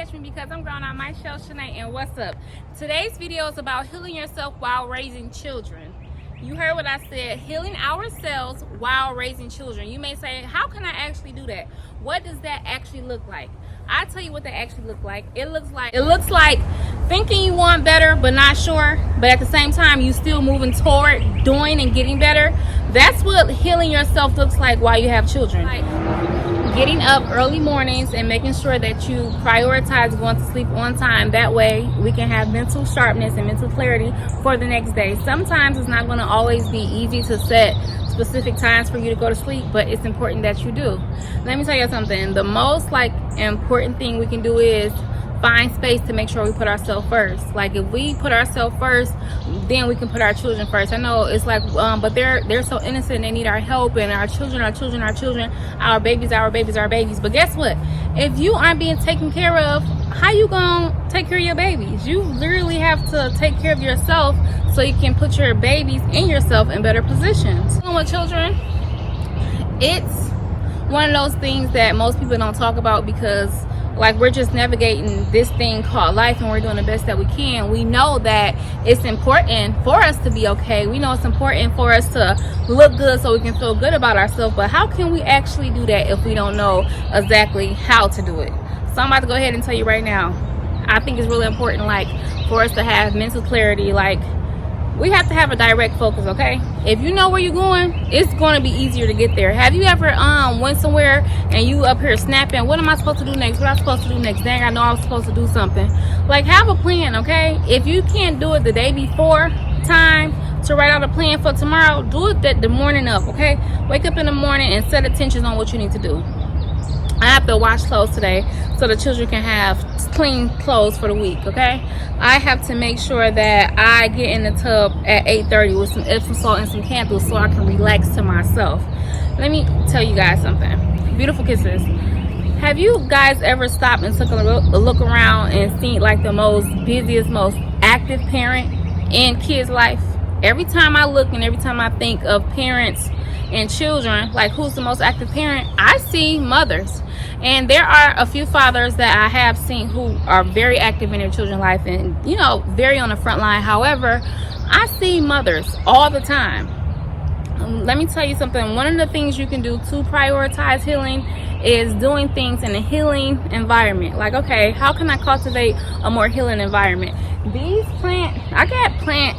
catch me because I'm grown. I'm Michelle Shanae, and what's up? Today's video is about healing yourself while raising children. You heard what I said, healing ourselves while raising children. You may say, how can I actually do that? What does that actually look like? I'll tell you what that actually look like. It looks like thinking you want better but not sure, but at the same time you still moving toward doing and getting better. That's what healing yourself looks like while you have children. Like getting up early mornings and making sure that you prioritize going to sleep on time. That way we can have mental sharpness and mental clarity for the next day. Sometimes it's not going to always be easy to set specific times for you to go to sleep, but it's important that you do. Let me tell you something. The most important thing we can do is find space to make sure we put ourselves first. Like if we put ourselves first, then we can put our children first. I know it's like but they're so innocent, they need our help, and our children, our babies. But guess what? If you aren't being taken care of, how you gonna take care of your babies? You literally have to take care of yourself so you can put your babies and yourself in better positions. With children, it's one of those things that most people don't talk about because we're just navigating this thing called life and we're doing the best that we can. We know that it's important for us to be okay. We know it's important for us to look good so we can feel good about ourselves, but how can we actually do that if we don't know exactly how to do it? So I'm about to go ahead and tell you right now. I think it's really important for us to have mental clarity. We have to have a direct focus, okay? If you know where you're going, it's going to be easier to get there. Have you ever went somewhere and you up here snapping, what am I supposed to do next? What am I supposed to do next? Dang, I know I was supposed to do something. Have a plan, okay? If you can't do it the day before time to write out a plan for tomorrow, do it the morning of, okay? Wake up in the morning and set attention on what you need to do. I have to wash clothes today so the children can have clean clothes for the week, okay? I have to make sure that I get in the tub at 8:30 with some Epsom salt and some candles so I can relax to myself. Let me tell you guys something. Beautiful kisses. Have you guys ever stopped and took a look around and seen the most busiest, most active parent in kids' life? Every time I look and every time I think of parents and children, who's the most active parent, I see mothers. And there are a few fathers that I have seen who are very active in their children's life and very on the front line. However, I see mothers all the time. Let me tell you something. One of the things you can do to prioritize healing is doing things in a healing environment. Okay, how can I cultivate a more healing environment? I got plant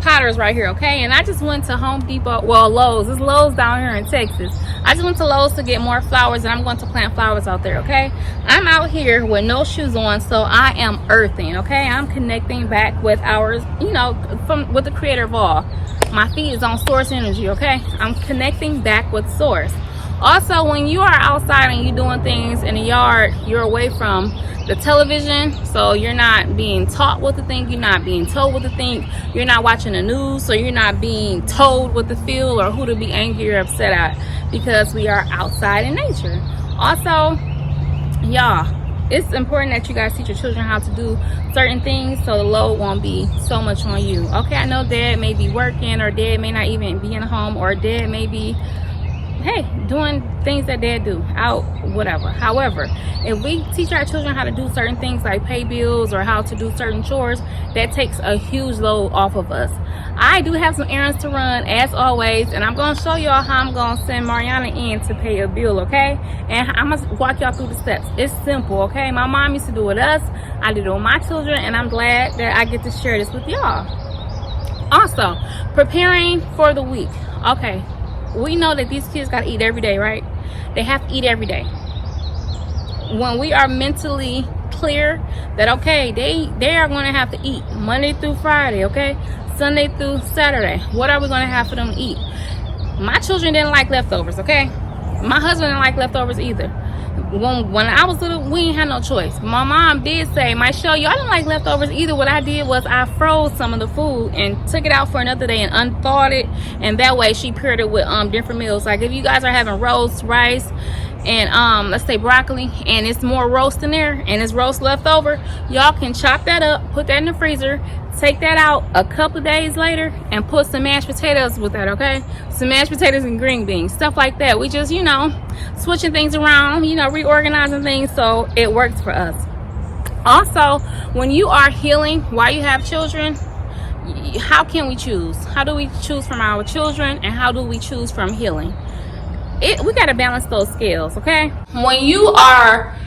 potters right here, okay? And I just went to Home Depot, Lowe's. It's Lowe's down here in Texas. I just went to Lowe's to get more flowers, and I'm going to plant flowers out there, okay? I'm out here with no shoes on, so I am earthing, okay? I'm connecting back with with the creator of all. My feet is on source energy, okay? I'm connecting back with source. Also, when you are outside and you're doing things in the yard, you're away from the television, so you're not being taught what to think, you're not being told what to think, you're not watching the news, so you're not being told what to feel or who to be angry or upset at, because we are outside in nature. Also, y'all, it's important that you guys teach your children how to do certain things so the load won't be so much on you. Okay, I know dad may be working, or dad may not even be in the home, or dad may be doing things that dad do out, whatever. However, if we teach our children how to do certain things like pay bills or how to do certain chores, that takes a huge load off of us. I do have some errands to run as always, and I'm going to show y'all how I'm going to send Mariana in to pay a bill, okay? And I'm going to walk y'all through the steps. It's simple, okay? My mom used to do it with us, I did it with my children, and I'm glad that I get to share this with y'all. Also, preparing for the week. Okay, we know that these kids got to eat every day, right? They have to eat every day. When we are mentally clear that, okay, they are going to have to eat Monday through Friday, okay? Sunday through Saturday. What are we going to have for them to eat? My children didn't like leftovers, okay? My husband didn't like leftovers either. When I was little, we didn't have no choice. My mom did say, Michelle, y'all didn't like leftovers either. What I did was I froze some of the food and took it out for another day and unthawed it, and that way she paired it with different meals. Like if you guys are having roast rice and let's say broccoli, and it's more roast in there and it's roast left over, y'all can chop that up, put that in the freezer, Take that out a couple days later and put some mashed potatoes with that, okay? Some mashed potatoes and green beans, stuff like that. We just, switching things around, reorganizing things so it works for us. Also, when you are healing while you have children, how can we choose? How do we choose from our children, and how do we choose from healing? We got to balance those scales, okay? When you are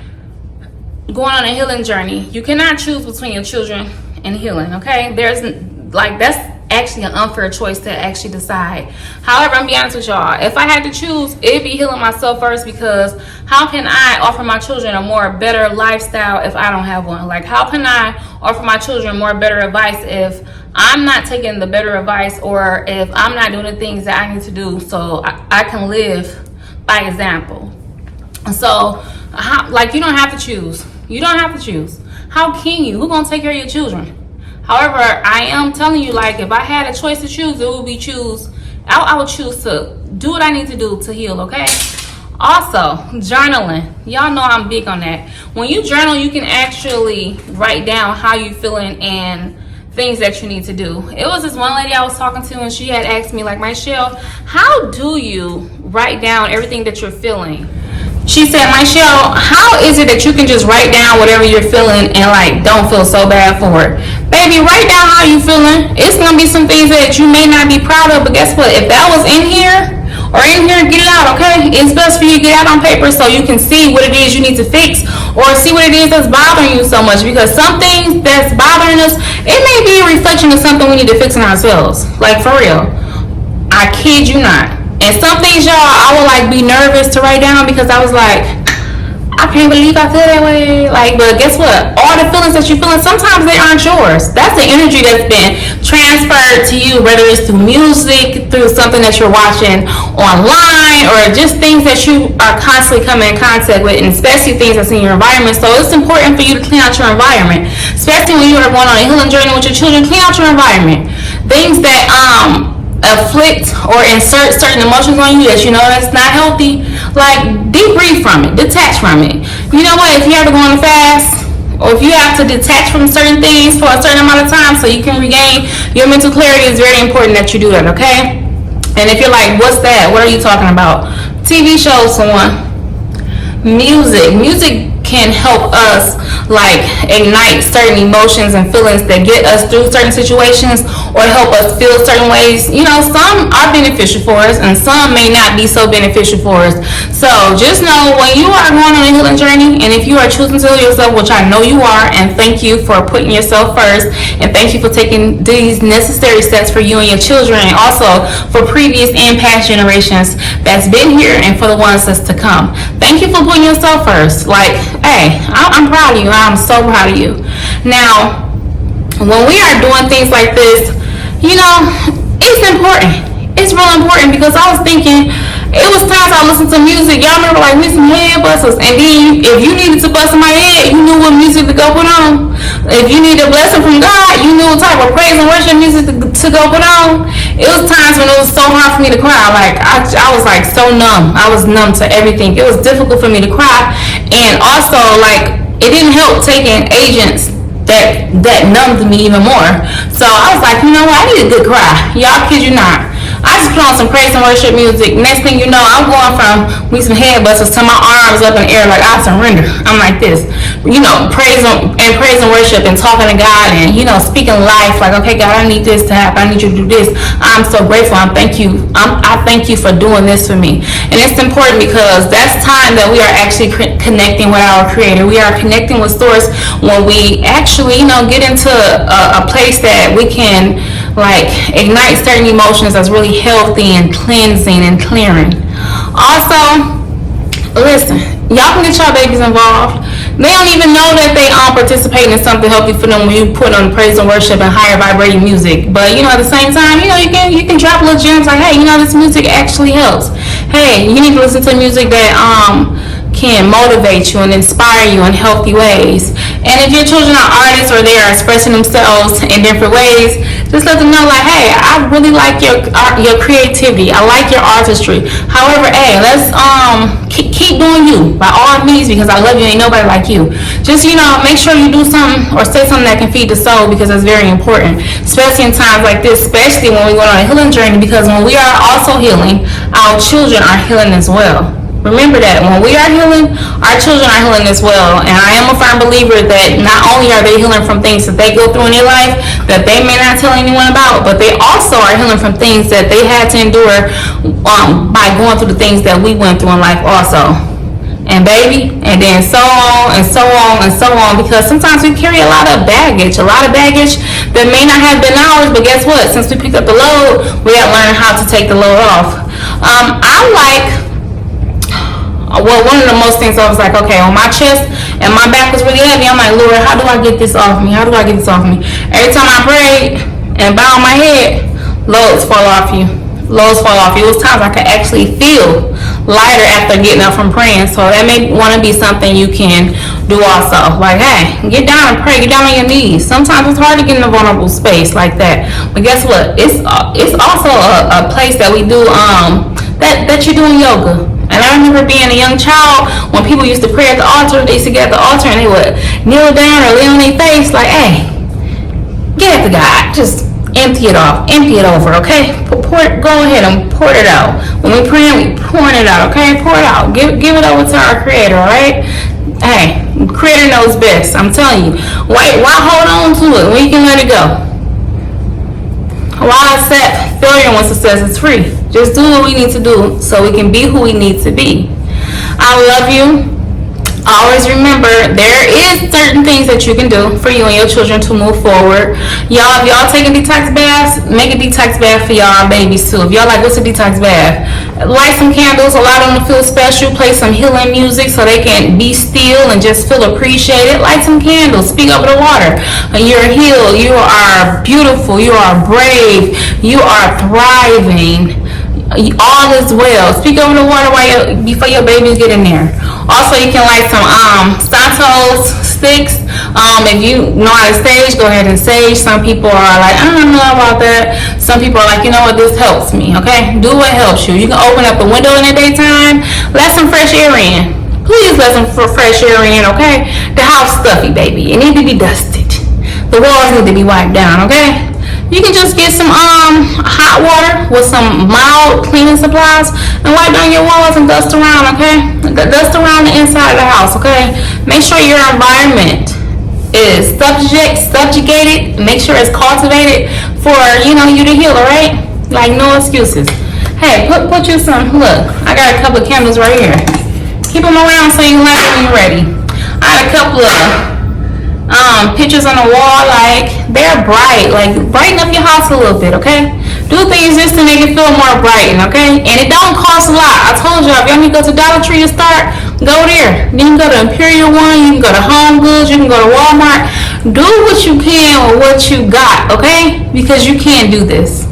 going on a healing journey, you cannot choose between your children and healing, okay? That's actually an unfair choice to actually decide. However, I'm be honest with y'all, if I had to choose, it'd be healing myself first, because how can I offer my children a more better lifestyle if I don't have one? Like, how can I offer my children more better advice if I'm not taking the better advice, or if I'm not doing the things that I need to do so I can live by example? So, you don't have to choose. You don't have to choose. How can you? Who's gonna take care of your children? However, I am telling you, if I had a choice to choose, it would be I would choose to do what I need to do to heal, okay? Also, journaling. Y'all know I'm big on that. When you journal, you can actually write down how you feeling and things that you need to do. It was this one lady I was talking to, and she had asked me, Michelle, how do you write down everything that you're feeling? She said, Michelle, how is it that you can just write down whatever you're feeling and don't feel so bad for it? Baby, write down how you feeling. It's gonna be some things that you may not be proud of, but guess what? If that was in here, get it out, okay? It's best for you to get out on paper so you can see what it is you need to fix, or see what it is that's bothering you so much, because some things that's bothering us, it may be a reflection of something we need to fix in ourselves. For real. I kid you not. And some things, y'all, I would be nervous to write down, because I was I can't believe I feel that way. But guess what? All the feelings that you're feeling, sometimes they aren't yours. That's the energy that's been transferred to you, whether it's through music, through something that you're watching online, or just things that you are constantly coming in contact with, and especially things that's in your environment. So it's important for you to clean out your environment, especially when you are going on a healing journey with your children. Clean out your environment. Things that afflict or insert certain emotions on you that that's not healthy, debrief from it, detach from it. You know what, if you have to go on a fast, or if you have to detach from certain things for a certain amount of time so you can regain your mental clarity, it's very important that you do that, okay? And if you're what's that, what are you talking about? TV shows, someone. Music can help us ignite certain emotions and feelings that get us through certain situations, or help us feel certain ways. Some are beneficial for us, and some may not be so beneficial for us. So just know, when you are going on a healing journey, and if you are choosing to heal yourself, which I know you are, and thank you for putting yourself first, and thank you for taking these necessary steps for you and your children, and also for previous and past generations that's been here, and for the ones that's to come. Thank you for putting yourself first. Hey, I'm proud of you. I'm so proud of you. Now, when we are doing things like this, it's important. It's real important, because I was thinking, it was times I listened to music. Y'all remember me some head busters, and then if you needed to bust in my head, you knew what music to go put on. If you needed a blessing from God, you knew what type of praise and worship music to go put on. It was times when it was so hard for me to cry. I was so numb. I was numb to everything. It was difficult for me to cry, and also it didn't help taking agents that numbed me even more. So I was you know what, I need a good cry. Y'all, kid you not, I just put on some praise and worship music. Next thing you know, I'm going from me some head busters to my arms up in the air I surrender. I'm like this, praise and worship, and talking to God, and speaking life. Okay, God, I need this to happen. I need you to do this. I'm so grateful. I thank you for doing this for me. And it's important, because that's time that we are actually connecting with our Creator. We are connecting with Source when we actually get into a place that we can ignite certain emotions that's really healthy and cleansing and clearing. Also, listen, y'all can get y'all babies involved. They don't even know that they participating in something healthy for them when you put on praise and worship and higher vibrating music. But at the same time, you can drop little gems hey, this music actually helps. Hey, you need to listen to music that can motivate you and inspire you in healthy ways. And if your children are artists, or they are expressing themselves in different ways, Just let them know, like, hey, I really like your creativity. I like your artistry. However, hey, let's keep doing you by all means, because I love you. Ain't nobody like you. Just, make sure you do something or say something that can feed the soul, because that's very important, especially in times like this, especially when we go on a healing journey, because when we are also healing, our children are healing as well. Remember that when we are healing, our children are healing as well. And I am a firm believer that not only are they healing from things that they go through in their life that they may not tell anyone about, but they also are healing from things that they had to endure by going through the things that we went through in life also. And baby, and then so on and so on and so on, because sometimes we carry a lot of baggage that may not have been ours, but guess what? Since we picked up the load, we have learned how to take the load off. One of the most things, I was like, okay, on my chest and my back was really heavy. I'm like, Lord, how do I get this off me? How do I get this off me? Every time I prayed and bowed my head, loads fall off you. Loads fall off you. It was times I could actually feel lighter after getting up from praying. So that may want to be something you can do also. Like, hey, get down and pray. Get down on your knees. Sometimes it's hard to get in a vulnerable space like that. But guess what? It's also a place that we do that you're doing yoga. And I remember being a young child when people used to pray at the altar. They used to get at the altar and they would kneel down or lay on their face like, hey, get at the God. Just empty it off. Empty it over, okay? Go ahead and pour it out. When we pray, we pouring it out, okay? Pour it out. Give it over to our Creator, all right? Hey, Creator knows best. I'm telling you. Why hold on to it when you can let it go? Why accept failure when success is free? Just do what we need to do so we can be who we need to be. I love you. Always remember, there is certain things that you can do for you and your children to move forward. Y'all, if y'all taking detox baths, make a detox bath for y'all babies too. If y'all like, what's a detox bath? Light some candles, allow them to feel special, play some healing music so they can be still and just feel appreciated. Light some candles, speak over the water. You're healed, you are beautiful, you are brave, you are thriving. All is well. Speak over the water before your babies get in there. Also, you can light some Santos sticks. If you know how to sage, go ahead and sage. Some people are like, I don't know about that. Some people are like, you know what, this helps me. Okay, do what helps you. You can open up the window in the daytime, let some fresh air in. Please let some fresh air in. Okay, the house stuffy, baby. It needs to be dusted. The walls need to be wiped down. Okay. You can just get some hot water with some mild cleaning supplies and wipe down your walls and dust around, okay? Dust around the inside of the house, okay? Make sure your environment is subjugated. Make sure it's cultivated for, you to heal, all right? Like, no excuses. Hey, put you some, look, I got a couple of candles right here. Keep them around so you can light them when you're ready. I got a couple of pictures on the wall, like they're bright, like brighten up your house a little bit, okay? Do things just to make it feel more brightened, okay? And it don't cost a lot. I told y'all, if y'all need to go to Dollar Tree to start, go there. You can go to Imperial One, you can go to Home Goods, you can go to Walmart. Do what you can with what you got, okay? Because you can do this.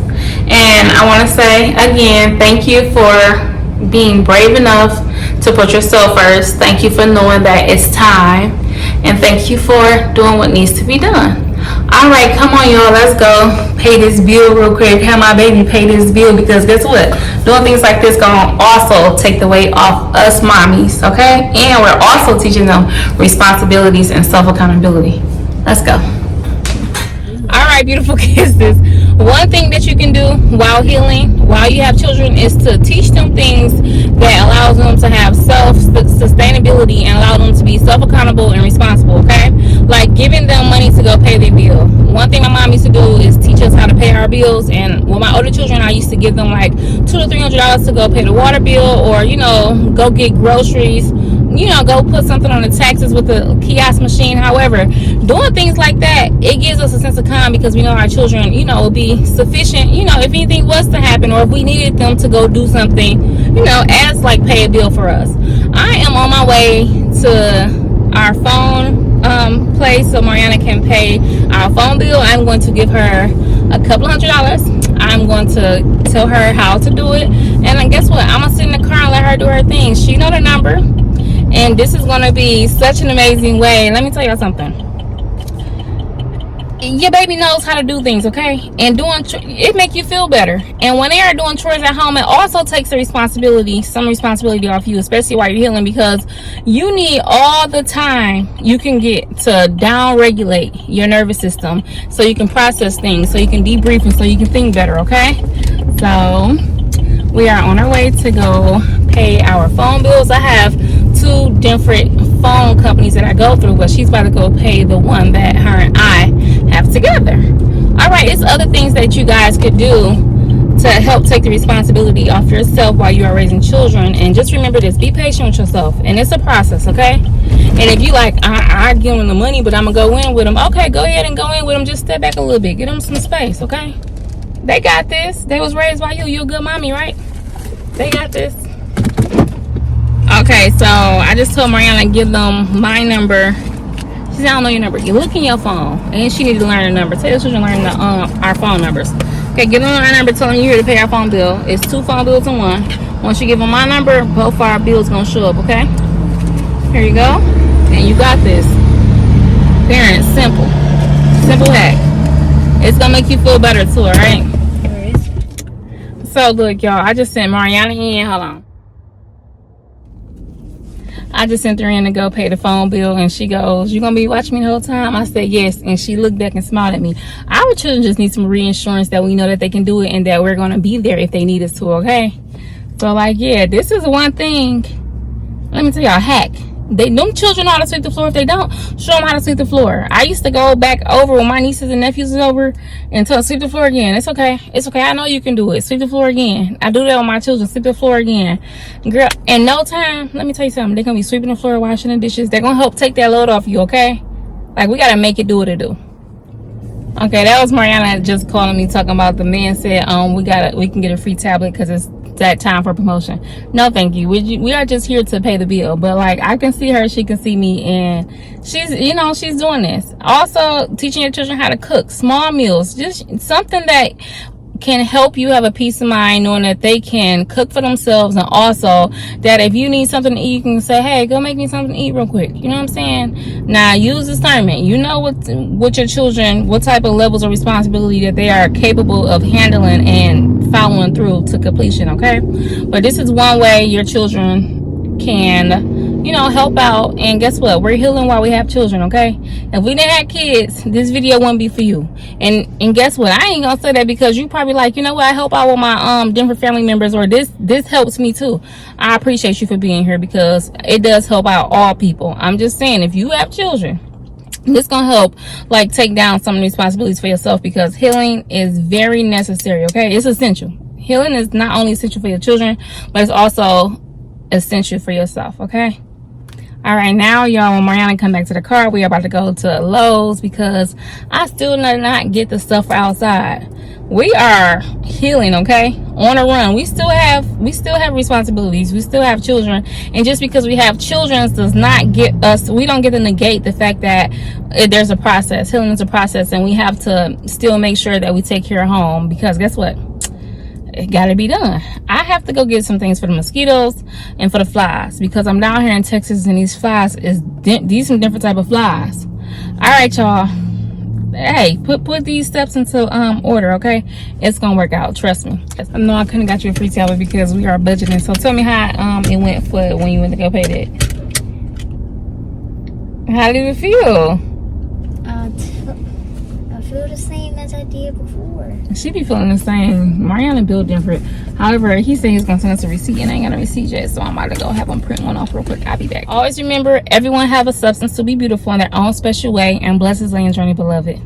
And I want to say again, thank you for being brave enough to put yourself first. Thank you for knowing that it's time. And thank you for doing what needs to be done. All right, come on, y'all. Let's go pay this bill real quick. Have my baby pay this bill, because guess what? Doing things like this gonna also take the weight off us mommies, okay? And we're also teaching them responsibilities and self-accountability. Let's go. All right, beautiful kisses. One thing that you can do while healing, while you have children, is to teach them things that allows them to have self-sustainability and allow them to be self-accountable and responsible, okay? Like giving them money to go pay their bill. One thing my mom used to do is teach us how to pay our bills, and with my older children, I used to give them like $200 to $300 to go pay the water bill, or, go get groceries, go put something on the taxes with the kiosk machine. However, doing things like that, it gives us a sense of calm, because we know our children, will be sufficient, if anything was to happen, or if we needed them to go do something, as like pay a bill for us. I am on my way to our phone place so Mariana can pay our phone bill. I'm going to give her a couple $100. I'm going to tell her how to do it, and then guess what? I'm gonna sit in the car and let her do her thing. She know the number. And this is going to be such an amazing way. Let me tell y'all something. your baby knows how to do things, okay? And doing it make you feel better. And when they are doing chores at home, it also takes some responsibility off you, especially while you're healing, because you need all the time you can get to down regulate your nervous system so you can process things, so you can debrief, and so you can think better, okay? So we are on our way to go pay our phone bills. I have 2 different phone companies that I go through, but she's about to go pay the one that her and I have together. All right, it's other things that you guys could do to help take the responsibility off yourself while you are raising children. And just remember this, be patient with yourself, and it's a process, okay? And if you like, I give them the money, but I'm gonna go in with them, okay, go ahead and go in with them. Just step back a little bit, give them some space, okay? They got this. They was raised by you. You a good mommy, right? They got this. Okay, so I just told Mariana to give them my number. She said, I don't know your number. You look in your phone, and she needed to learn the number. Tell your children to learn our phone numbers. Okay, give them our number, tell them you're here to pay our phone bill. It's 2 phone bills in one. Once you give them my number, both our bills gonna show up, okay? Here you go. And you got this. Parents, simple. Simple hack. It's gonna make you feel better too, alright? So look, y'all, I just sent Mariana in. Hold on. I just sent her in to go pay the phone bill, and she goes, you gonna be watching me the whole time? I said yes, and she looked back and smiled at me. Our children just need some reassurance that we know that they can do it and that we're gonna be there if they need us to, okay? So like, yeah, this is one thing. Let me tell y'all a hack. Them children know how to sweep the floor. If they don't, show them how to sweep the floor. I used to go back over when my nieces and nephews was over and tell them, sweep the floor again. It's okay. It's okay. I know you can do it. Sweep the floor again. I do that with my children. Sweep the floor again. Girl, in no time, let me tell you something. They're going to be sweeping the floor, washing the dishes. They're going to help take that load off you, okay? Like, we got to make it do what it do. Okay, that was Mariana just calling me, talking about the man said, we can get a free tablet because it's that time for promotion. No, thank you. We are just here to pay the bill. But like, I can see her, she can see me, and she's doing this. Also, teaching your children how to cook small meals, just something that can help you have a peace of mind knowing that they can cook for themselves, and also that if you need something to eat, you can say, hey, go make me something to eat real quick. You know what I'm saying? Now, use discernment. You know what your children, what type of levels of responsibility that they are capable of handling and following through to completion, okay? But this is one way your children can, help out. And guess what? We're healing while we have children, okay? If we didn't have kids, this video wouldn't be for you. And guess what? I ain't gonna say that because you probably like, you know what? I help out with my different family members, or this helps me too. I appreciate you for being here because it does help out all people. I'm just saying, if you have children, this gonna help like take down some of the responsibilities for yourself, because healing is very necessary, okay? It's essential. Healing is not only essential for your children, but it's also essential for yourself, okay? All right, now y'all, when Mariana come back to the car, we are about to go to Lowe's because I still did not get the stuff for outside. We are healing, okay? On a run. We still have responsibilities. We still have children, and just because we have children does not get us. We don't get to negate the fact that there's a process. Healing is a process, and we have to still make sure that we take care of home, because guess what? It gotta be done. I have to go get some things for the mosquitoes and for the flies, because I'm down here in Texas, and these flies these some different type of flies. All right, y'all. Hey, put these steps into order, okay? It's gonna work out, trust me. I know I couldn't got you a free tablet because we are budgeting. So tell me how it went for when you went to go pay that. How did it feel? I feel the same as I did before. She be feeling the same. Mariana built different. However, he said he's gonna send us a receipt, and I ain't got a receipt yet, so I'm about to go have him print one off real quick. I'll be back. Always remember, everyone have a substance to be beautiful in their own special way, and bless his land journey, beloved.